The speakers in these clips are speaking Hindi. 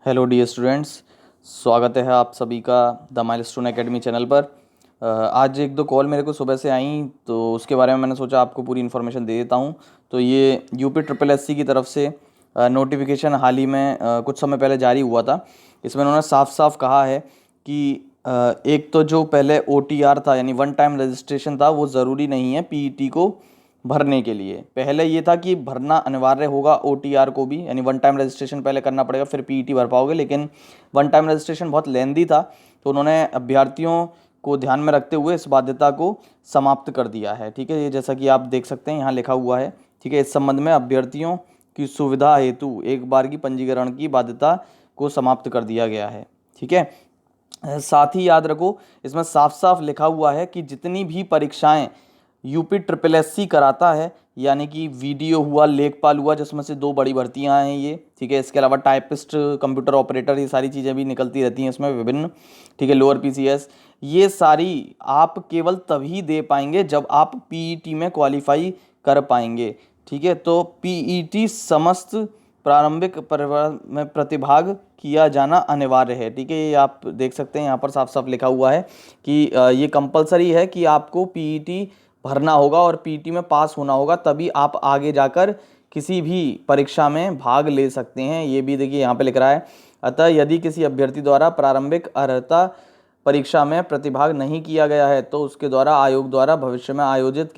हेलो डियर स्टूडेंट्स, स्वागत है आप सभी का द माइलस्टोन एकेडमी चैनल पर। आज एक दो कॉल मेरे को सुबह से आई तो उसके बारे में मैंने सोचा आपको पूरी इन्फॉर्मेशन दे देता हूँ। तो ये यूपी ट्रिपल एससी की तरफ से नोटिफिकेशन हाल ही में कुछ समय पहले जारी हुआ था। इसमें उन्होंने साफ साफ कहा है कि एक तो जो पहले OTR था यानी वन टाइम रजिस्ट्रेशन था वो ज़रूरी नहीं है PET को भरने के लिए। पहले ये था कि भरना अनिवार्य होगा OTR को भी, यानी वन टाइम रजिस्ट्रेशन पहले करना पड़ेगा फिर PET भर पाओगे, लेकिन वन टाइम रजिस्ट्रेशन बहुत लेंदी था तो उन्होंने अभ्यर्थियों को ध्यान में रखते हुए इस बाध्यता को समाप्त कर दिया है। ठीक है, ये जैसा कि आप देख सकते हैं यहाँ लिखा हुआ है। ठीक है, इस संबंध में अभ्यर्थियों की सुविधा हेतु एक बार की पंजीकरण की बाध्यता को समाप्त कर दिया गया है। ठीक है, साथ ही याद रखो इसमें साफ साफ लिखा हुआ है कि जितनी भी परीक्षाएं यूपी ट्रिपल एससी कराता है, यानी कि वीडियो हुआ, लेखपाल हुआ, जिसमें से दो बड़ी भर्तियां हैं ये। ठीक है, इसके अलावा टाइपिस्ट, कंप्यूटर ऑपरेटर, ये सारी चीज़ें भी निकलती रहती हैं इसमें विभिन्न। ठीक है, लोअर PCS, ये सारी आप केवल तभी दे पाएंगे जब आप PET में क्वालिफाई कर पाएंगे। ठीक है, तो PET समस्त प्रारंभिक परिवार में प्रतिभाग किया जाना अनिवार्य है। ठीक है, ये आप देख सकते हैं यहाँ पर साफ साफ लिखा हुआ है कि ये कंपलसरी है कि आपको PET भरना होगा और PET में पास होना होगा, तभी आप आगे जाकर किसी भी परीक्षा में भाग ले सकते हैं। ये भी देखिए यहाँ पे लिख रहा है, अतः यदि किसी अभ्यर्थी द्वारा प्रारंभिक अर्हता परीक्षा में प्रतिभाग नहीं किया गया है तो उसके द्वारा आयोग द्वारा भविष्य में आयोजित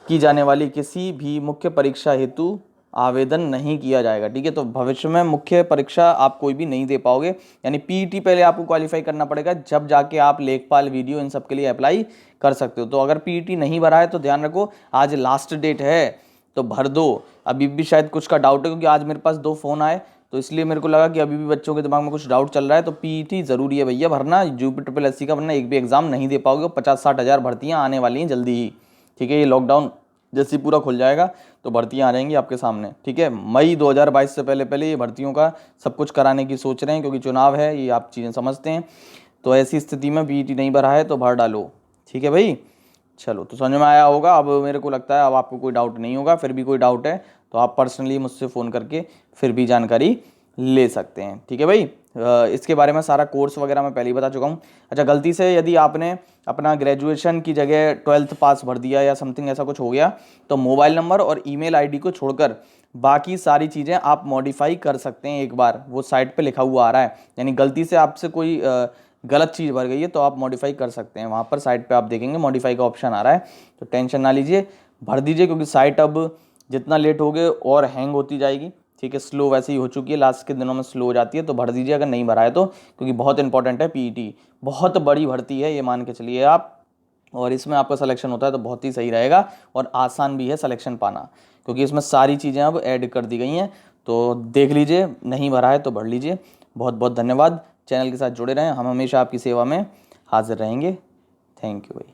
की जाने वाली किसी भी मुख्य परीक्षा हेतु आवेदन नहीं किया जाएगा। ठीक है, तो भविष्य में मुख्य परीक्षा आप कोई भी नहीं दे पाओगे, यानी PET पहले आपको क्वालिफाई करना पड़ेगा, जब जाके आप लेखपाल, वीडियो, इन सब के लिए अप्लाई कर सकते हो। तो अगर PET नहीं भरा है तो ध्यान रखो, आज लास्ट डेट है तो भर दो। अभी भी शायद कुछ का डाउट है, क्योंकि आज मेरे पास 2 फ़ोन आए तो इसलिए मेरे को लगा कि अभी भी बच्चों के दिमाग में कुछ डाउट चल रहा है। तो PET ज़रूरी है भैया भरना, यूपी ट्रिपल एससी का, वरना एक भी एग्जाम नहीं दे पाओगे। 50-60 हज़ार भर्तियाँ आने वाली हैं जल्दी ही। ठीक है, ये लॉकडाउन जैसे पूरा खुल जाएगा तो भर्तियां आ जाएंगी आपके सामने। ठीक है, मई 2022 से पहले पहले ये भर्तियों का सब कुछ कराने की सोच रहे हैं, क्योंकि चुनाव है, ये आप चीज़ें समझते हैं। तो ऐसी स्थिति में PET नहीं भरा है तो भर डालो। ठीक है भाई, चलो तो समझ में आया होगा। अब मेरे को लगता है अब आपको कोई डाउट नहीं होगा। फिर भी कोई डाउट है तो आप पर्सनली मुझसे फ़ोन करके फिर भी जानकारी ले सकते हैं। ठीक है भाई, इसके बारे में सारा कोर्स वगैरह मैं पहले ही बता चुका हूँ। अच्छा, गलती से यदि आपने अपना ग्रेजुएशन की जगह 12th पास भर दिया या समथिंग ऐसा कुछ हो गया तो मोबाइल नंबर और ईमेल आईडी को छोड़कर बाकी सारी चीज़ें आप मॉडिफाई कर सकते हैं। एक बार वो साइट पे लिखा हुआ आ रहा है, यानी गलती से आपसे कोई गलत चीज़ भर गई है तो आप मॉडिफाई कर सकते हैं। वहाँ पर साइट पे आप देखेंगे मॉडिफाई का ऑप्शन आ रहा है, तो टेंशन ना लीजिए, भर दीजिए, क्योंकि साइट अब जितना लेट हो गए और हैंग होती जाएगी। ठीक है, स्लो वैसे ही हो चुकी है, लास्ट के दिनों में स्लो हो जाती है, तो भर दीजिए अगर नहीं भरा है तो, क्योंकि बहुत इंपॉर्टेंट है। PET बहुत बड़ी भर्ती है, ये मान के चलिए आप, और इसमें आपका सिलेक्शन होता है तो बहुत ही सही रहेगा और आसान भी है सिलेक्शन पाना, क्योंकि इसमें सारी चीज़ें अब ऐड कर दी गई हैं। तो देख लीजिए, नहीं भरा है तो भर लीजिए। बहुत बहुत धन्यवाद, चैनल के साथ जुड़े रहें, हम हमेशा आपकी सेवा में हाजिर रहेंगे। थैंक यू भाई।